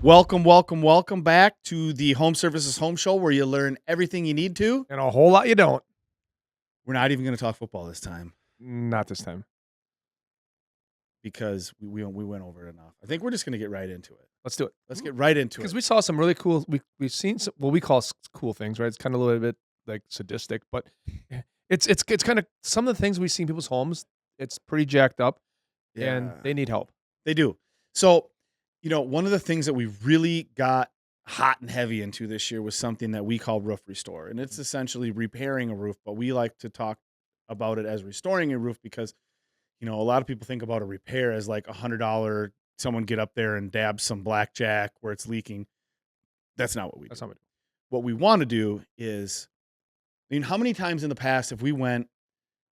Welcome back to the Home Services Home Show, where you learn everything you need to. And a whole lot you don't. We're not even going to talk football this time Not this time. because we went over it enough. I think we're just going to get right into it. Let's do it. Let's get right into it. Because we saw some really cool. We've seen some, what we call cool things, right? It's kind of a little bit like sadistic, but it's kind of some of the things we see in people's homes. It's pretty jacked up, and they need help. They do. So, one of the things that we really got hot and heavy into this year was something that we call roof restore, and it's essentially repairing a roof, but we like to talk about it as restoring a roof because a lot of people think about a repair as like $100. Someone get up there and dab some blackjack where it's leaking. That's not what we do. That's not what we do. What we want to do is, how many times in the past have we went,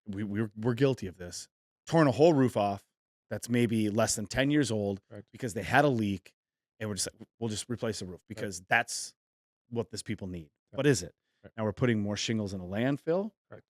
we're guilty of this, torn a whole roof off that's maybe less than 10 years old, right, because they had a leak, and we'll just replace the roof because that's what this people need. Right. What is it? Right. Now we're putting more shingles in a landfill. Right.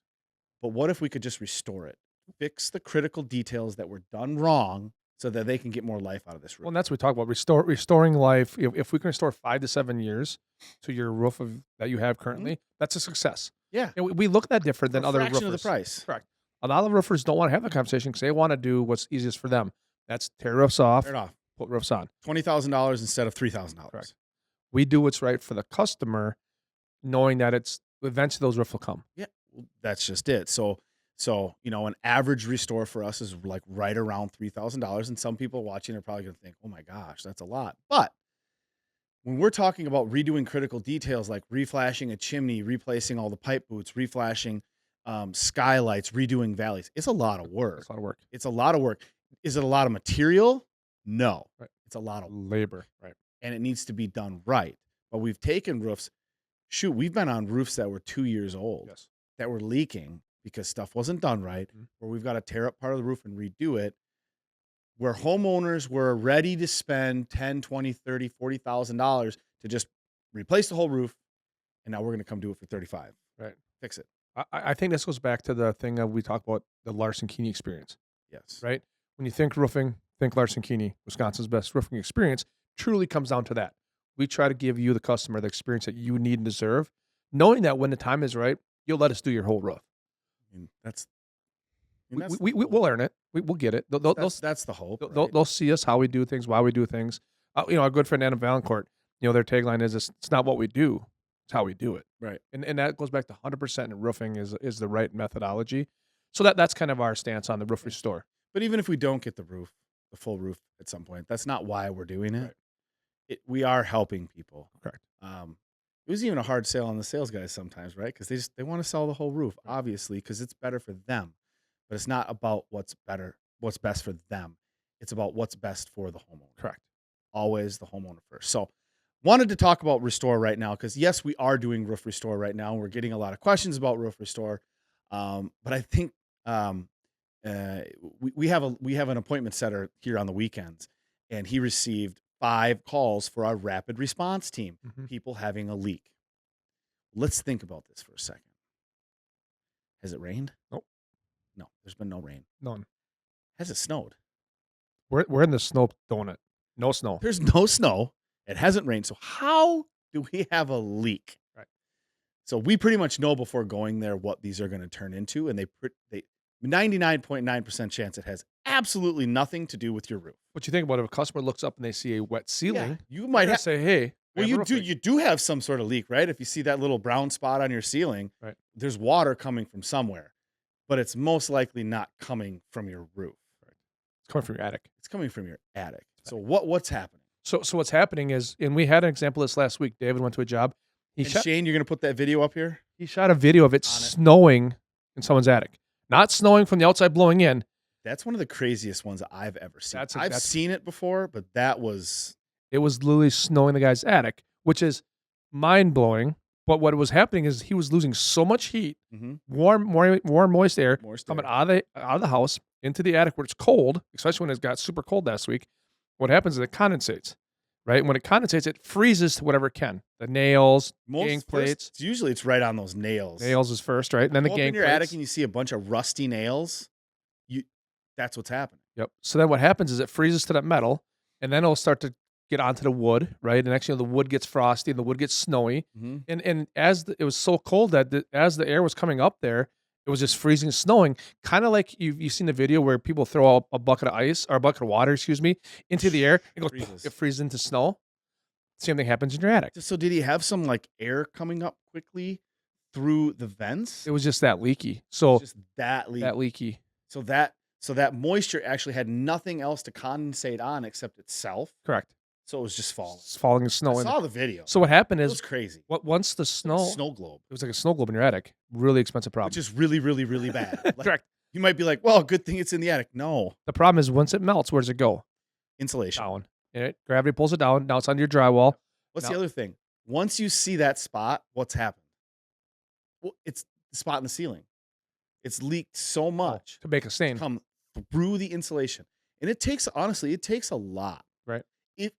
But what if we could just restore it? Fix the critical details that were done wrong so that they can get more life out of this roof. Well, and that's what we talk about, restoring life. If we can restore 5 to 7 years to your roof that you have currently, that's a success. Yeah. And we look at that different than other roofers. Of the price. Correct. A lot of roofers don't want to have that conversation because they want to do what's easiest for them. That's tear roofs off, put roofs on. $20,000 instead of $3,000. Correct. We do what's right for the customer, knowing that it's eventually those roofs will come. Yeah, that's just it. So an average restore for us is like right around $3,000. And some people watching are probably going to think, oh my gosh, that's a lot. But when we're talking about redoing critical details like reflashing a chimney, replacing all the pipe boots, reflashing skylights, redoing valleys, it's a lot of work. It's a lot of work. It's a lot of work. Is it a lot of material? No. Right. It's a lot of labor. Right. And it needs to be done right. But we've taken roofs. We've been on roofs that were 2 years old, yes, that were leaking because stuff wasn't done right, where we've got to tear up part of the roof and redo it, where homeowners were ready to spend $10, $20, $30, $40,000 to just replace the whole roof, and now we're going to come do it for $35,000. Right. Fix it. I think this goes back to the thing that we talked about, the Larson Keeney experience. Yes. Right? When you think roofing, think Larson Keeney, Wisconsin's best roofing experience, truly comes down to that. We try to give you, the customer, the experience that you need and deserve, knowing that when the time is right, you'll let us do your whole roof. We'll earn it. We'll get it. That's the hope. They'll see us, how we do things, why we do things. Our good friend Adam Valancourt, their tagline is, it's not what we do, it's how we do it. Right. And that goes back to 100% in roofing is the right methodology. So that's kind of our stance on the roof restore. But even if we don't get the full roof at some point, that's not why we're doing it. Right. We are helping people. Correct. It was even a hard sale on the sales guys sometimes, right? Because they want to sell the whole roof, obviously, because it's better for them. But it's not about what's best for them. It's about what's best for the homeowner. Correct. Always the homeowner first. So wanted to talk about restore right now because, yes, we are doing roof restore right now. And we're getting a lot of questions about roof restore. But I think we have an appointment setter here on the weekends, and he received 5 calls for our rapid response team, people having a leak. Let's think about this for a second. Has it rained? Nope. No, there's been no rain. None. Has it snowed? We're in the snow donut. No snow. There's no snow. It hasn't rained. So how do we have a leak? Right. So we pretty much know before going there what these are going to turn into, and they 99.9% chance it has absolutely nothing to do with your roof. What you think about if a customer looks up and they see a wet ceiling, you might say, "Hey, well, you do have some sort of leak, right? If you see that little brown spot on your ceiling, right, there's water coming from somewhere, but it's most likely not coming from your roof. Right. It's coming from your attic. It's coming from your attic. So what's happening? So what's happening is, and we had an example of this last week. David went to a job. Shane, you're going to put that video up here? He shot a video of it snowing in someone's attic. Not snowing from the outside blowing in. That's one of the craziest ones I've ever seen. I've seen it before, but it was literally snowing in the guy's attic, which is mind-blowing. But what was happening is he was losing so much heat, warm, moist air coming out of the house into the attic where it's cold, especially when it got super cold last week. What happens is it condensates, right? When it condensates, it freezes to whatever it can. The nails, gang plates. Usually it's right on those nails. Nails is first, right? And then the gang plates. Open your attic and you see a bunch of rusty nails. That's what's happening. Yep. So then what happens is it freezes to that metal, and then it'll start to get onto the wood, right? And next, the wood gets frosty and the wood gets snowy. Mm-hmm. And as it was so cold that as the air was coming up there, it was just freezing, snowing. Kind of like you've seen the video where people throw a bucket of ice or a bucket of water, excuse me, into the air. It goes, it freezes into snow. Same thing happens in your attic. So did he have some like air coming up quickly through the vents? It was just that leaky. So just that leaky. That leaky. So that moisture actually had nothing else to condensate on except itself. Correct. So it was just falling. It's falling in snow. I saw the video. So what happened is it was crazy. Once the snow, like a snow globe. It was like a snow globe in your attic. Really expensive problem. Which is really, really, really bad. Like, correct. You might be like, well, good thing it's in the attic. No. The problem is once it melts, where does it go? Insulation. Down. Gravity pulls it down. Now it's under your drywall. What's the other thing? Once you see that spot, what's happened? Well, it's the spot in the ceiling. It's leaked so much to make a stain. Come through the insulation. And it takes a lot. Right.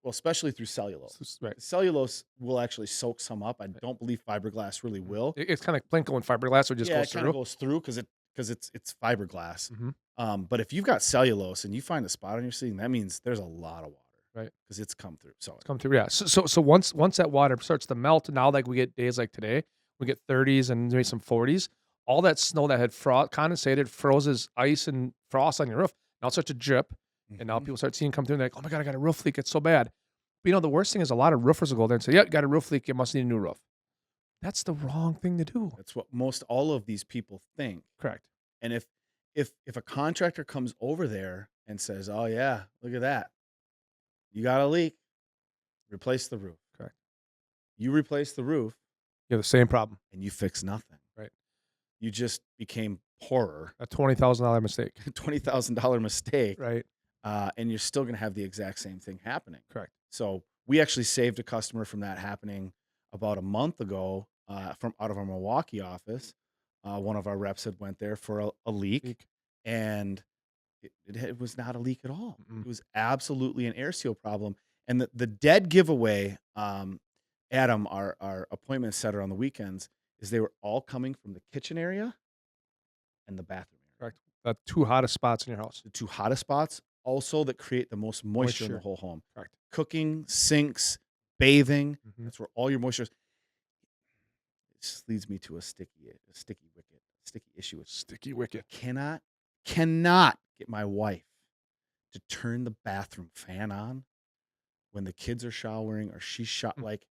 Especially through cellulose. Right. Cellulose will actually soak some up. I don't believe fiberglass really will. It's kind of like Plinko and fiberglass, so it just goes through. It kind of goes through because it's fiberglass. Mm-hmm. But if you've got cellulose and you find a spot on your ceiling, that means there's a lot of water. Right. Because it's come through. So it's come through, yeah. So once that water starts to melt, now like we get days like today, we get 30s and maybe some 40s. All that snow that had condensated, froze ice and frost on your roof. Now it starts to drip. And now people start seeing come through and they're like, oh my God, I got a roof leak. It's so bad. But the worst thing is a lot of roofers will go there and say, yeah, got a roof leak. You must need a new roof. That's the wrong thing to do. That's what all of these people think. Correct. And if a contractor comes over there and says, oh yeah, look at that. You got a leak, replace the roof. Correct. You replace the roof. You have the same problem. And you fix nothing. Right. You just became poorer. A $20,000 mistake. $20,000 mistake. Right. And you're still going to have the exact same thing happening. Correct. So we actually saved a customer from that happening about a month ago from out of our Milwaukee office. One of our reps had went there for a leak. And it was not a leak at all. Mm-mm. It was absolutely an air seal problem. And the dead giveaway, Adam, our appointment setter on the weekends, is they were all coming from the kitchen area and the bathroom area. Correct. The two hottest spots in your house. The two hottest spots also that create the most moisture in the whole home. Correct. Cooking, sinks, bathing. Mm-hmm. That's where all your moisture is. It just leads me to a sticky issue. Sticky wicket. Cannot get my wife to turn the bathroom fan on when the kids are showering or she's like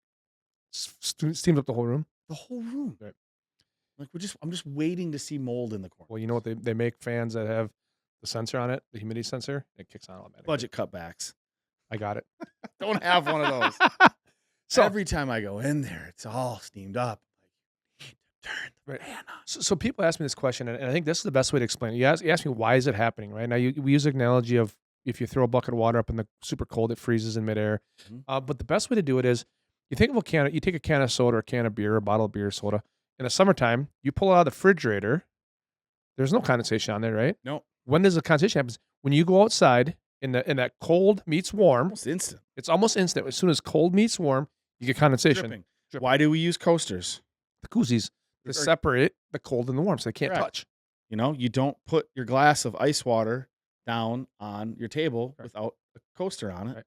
steams up the whole room. The whole room. Right. Like I'm just waiting to see mold in the corner. Well, you know what they make fans that have the sensor on it, the humidity sensor. It kicks on automatically. Budget cutbacks. I got it. Don't have one of those. So every time I go in there, it's all steamed up. Like, you need to turn the fan on. So people ask me this question, and I think this is the best way to explain it. You ask me, why is it happening, right? Now, we use the analogy of if you throw a bucket of water up in the super cold, it freezes in midair. Mm-hmm. But the best way to do it is you think of you take a can of soda or a can of beer or a bottle of beer, soda. In the summertime, you pull it out of the refrigerator. There's no condensation on there, right? No. When does the condensation happen? When you go outside in that cold meets warm. Almost instant. It's almost instant. As soon as cold meets warm, you get condensation. Dripping. Why do we use coasters? The koozies to separate the cold and the warm so they can't touch. You don't put your glass of ice water down on your table without a coaster on it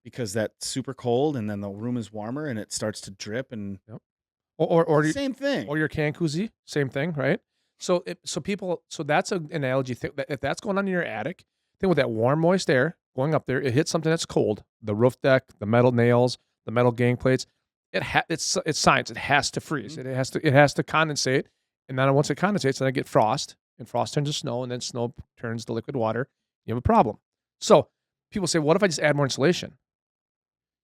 because that's super cold and then the room is warmer and it starts to drip and or same thing. Or your can koozie, same thing, right? So that's an analogy. If that's going on in your attic, think with that warm, moist air going up there, it hits something that's cold, the roof deck, the metal nails, the metal gang plates. It's science. It has to freeze. Mm-hmm. It has to condensate, and then once it condensates, then I get frost, and frost turns to snow, and then snow turns to liquid water. You have a problem. So people say, what if I just add more insulation?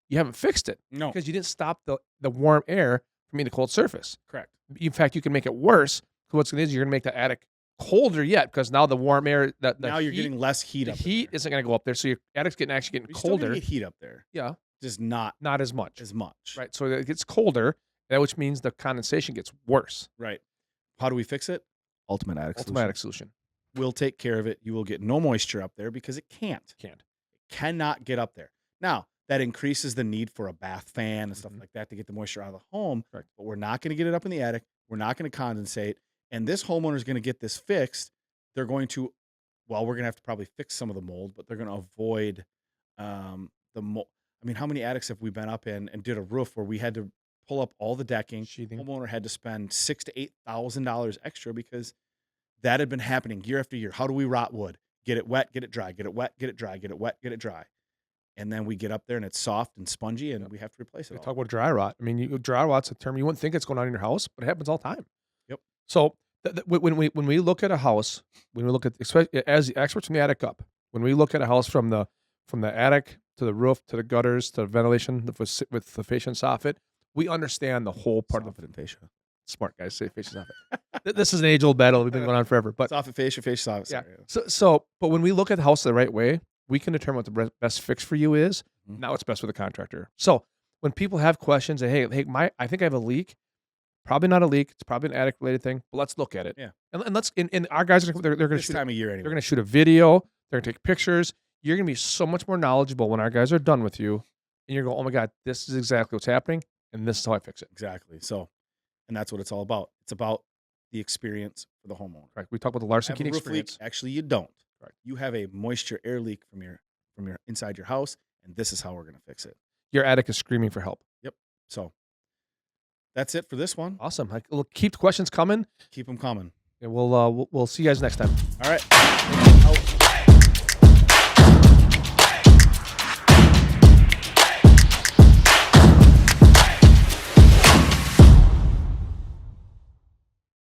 You haven't fixed it. No. Because you didn't stop the warm air from being the cold surface. Correct. In fact, you can make it worse. What's going to is you're going to make the attic colder yet because now the warm air now you're getting less heat. The heat isn't going to go up there, so your attic's actually getting colder. Still get heat up there. Yeah, just not as much. Right. So it gets colder, which means the condensation gets worse. Right. How do we fix it? Ultimate Attic Solution. We'll take care of it. You will get no moisture up there because it can't. It cannot get up there. Now that increases the need for a bath fan and stuff like that to get the moisture out of the home. Right. But we're not going to get it up in the attic. We're not going to condensate. And this homeowner is going to get this fixed. They're going to, we're going to have to probably fix some of the mold, but they're going to avoid the mold. I mean, how many attics have we been up in and did a roof where we had to pull up all the decking? Sheathing. Homeowner had to spend $6,000 to $8,000 extra because that had been happening year after year. How do we rot wood? Get it wet, get it dry, get it wet, get it dry, get it wet, get it dry. And then we get up there and it's soft and spongy and we have to replace it. Talk about dry rot. I mean, dry rot's a term you wouldn't think it's going on in your house, but it happens all the time. Yep. So when we look at a house, when we look at, especially as the experts from the attic up, when we look at a house from the attic to the roof to the gutters to the ventilation with the fascia and soffit, we understand the whole part of the fascia. Smart guys say fascia soffit. This is an age-old battle we've been going on forever. But soffit, fascia, soffit. Yeah. But when we look at the house the right way, we can determine what the best fix for you is, not what's best for the contractor. So when people have questions, hey, I think I have a leak. Probably not a leak. It's probably an attic-related thing. But let's look at it. Yeah. And let's. And our guys are they're going to shoot time of year anyway. They're going to shoot a video. They're going to take pictures. You're going to be so much more knowledgeable when our guys are done with you, and you're going, oh my God, this is exactly what's happening, and this is how I fix it. Exactly. So, and that's what it's all about. It's about the experience for the homeowner. Right. We talk about the Larson Keeney experience. Leak. Actually, you don't. Right. You have a moisture air leak from your inside your house, and this is how we're going to fix it. Your attic is screaming for help. Yep. So that's it for this one. Awesome. We'll keep the questions coming. Keep them coming. And we'll see you guys next time. All right.